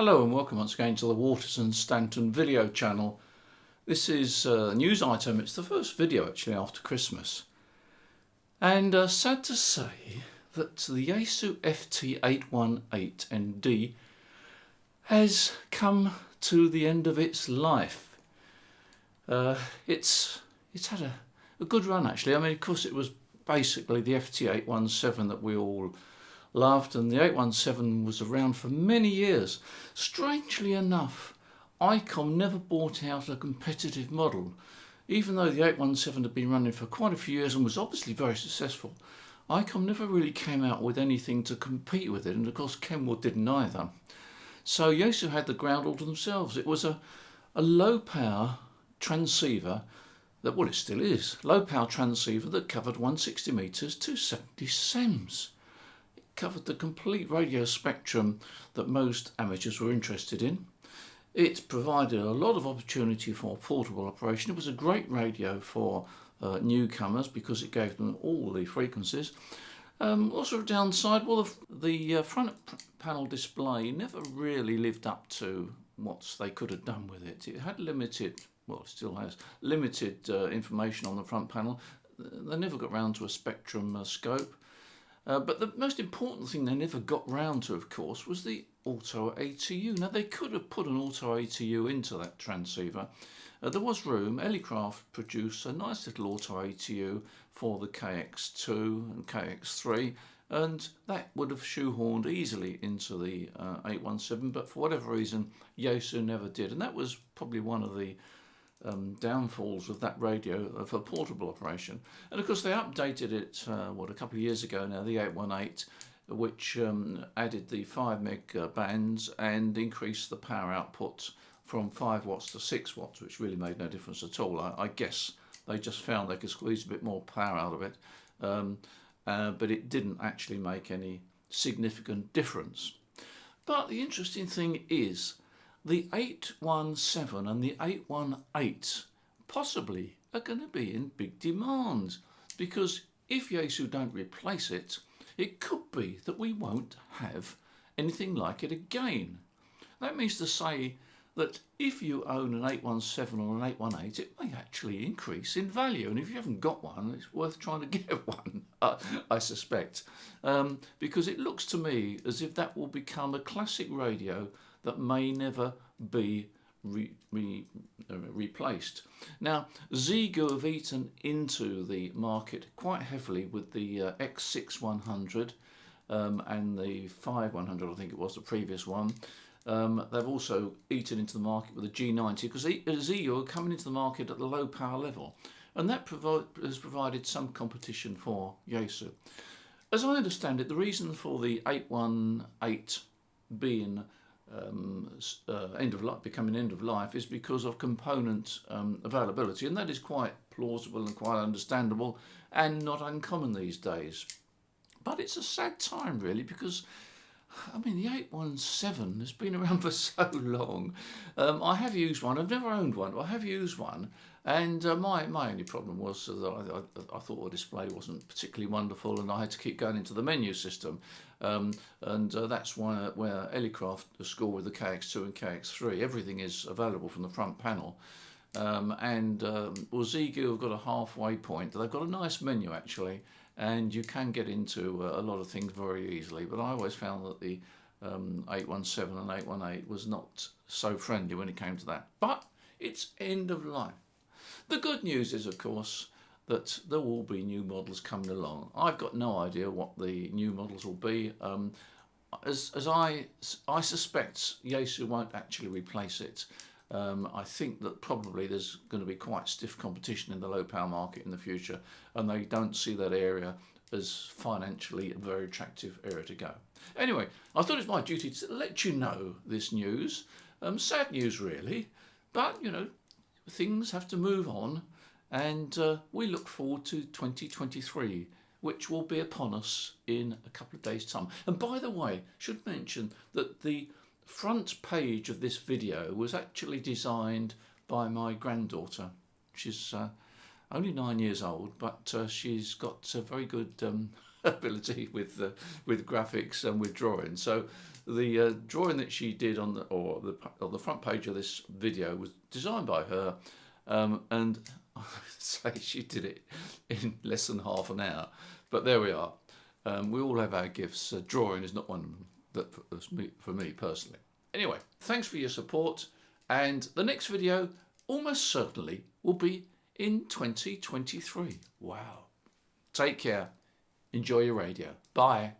Hello and welcome once again to the Waters and Stanton video channel. This is a news item. It's the first video actually after Christmas. And sad to say that the Yaesu FT-818ND has come to the end of its life. It's had a good run actually. I mean, of course it was basically the FT-817 that we all loved, and the 817 was around for many years. Strangely enough, ICOM never bought out a competitive model. Even though the 817 had been running for quite a few years and was obviously very successful, ICOM never really came out with anything to compete with it, and of course Kenwood didn't either. So Yaesu had the ground all to themselves. It was a low power transceiver that, well, it still is, low power transceiver that covered 160 metres, 270 SEMS. Covered the complete radio spectrum that most amateurs were interested in. It provided a lot of opportunity for portable operation. It was a great radio for newcomers because it gave them all the frequencies. Also a downside, well, the front panel display never really lived up to what they could have done with it. It had limited, well, it still has, limited information on the front panel. They never got round to a spectrum scope. But the most important thing they never got round to, of course, was the auto ATU. Now, they could have put an auto ATU into that transceiver. There was room. Ellicraft produced a nice little auto ATU for the KX2 and KX3, and that would have shoehorned easily into the 817, but for whatever reason, Yaesu never did. And that was probably one of the downfalls of that radio for portable operation. And of course they updated it a couple of years ago now, the 818, which added the 5 meg bands and increased the power output from 5 watts to 6 watts, which really made no difference at all. I guess they just found they could squeeze a bit more power out of it, but it didn't actually make any significant difference. But the interesting thing is the 817 and the 818 possibly are going to be in big demand, because if Yaesu don't replace it, it could be that we won't have anything like it again. That means to say that if you own an 817 or an 818, it may actually increase in value, and if you haven't got one, it's worth trying to get one, I suspect, because it looks to me as if that will become a classic radio that may never be replaced. Now, Xiegu have eaten into the market quite heavily with the X6100 and the 5100, I think it was the previous one. They've also eaten into the market with the G90 because Xiegu are coming into the market at the low power level, and that has provided some competition for Yaesu. As I understand it, the reason for the 818 being becoming end of life is because of component availability, and that is quite plausible and quite understandable and not uncommon these days. But it's a sad time really, because I mean the 817 has been around for so long. I have used one. I've never owned one, but I have used one, and my only problem was that I thought the display wasn't particularly wonderful, and I had to keep going into the menu system, and that's where Ellicraft score with the KX2 and KX3. Everything is available from the front panel, well, Xiegu have got a halfway point. They've got a nice menu actually, and you can get into a lot of things very easily, but I always found that the 817 and 818 was not so friendly when it came to that. But it's end of life. The good news is, of course, that there will be new models coming along. I've got no idea what the new models will be. As I suspect Yaesu won't actually replace it. I think that probably there's going to be quite stiff competition in the low power market in the future, and they don't see that area as financially a very attractive area to go. Anyway, I thought it's my duty to let you know this news. Sad news really, but you know, things have to move on, and we look forward to 2023, which will be upon us in a couple of days' time. And by the way, should mention that the front page of this video was actually designed by my granddaughter. She's only 9 years old, but she's got very good ability with graphics and with drawing. So the drawing that she did on the front page of this video was designed by her, and I say she did it in less than half an hour. But there we are. We all have our gifts. Drawing is not one for me personally. Anyway, thanks for your support, and the next video almost certainly will be in 2023. Wow. Take care. Enjoy your radio. Bye.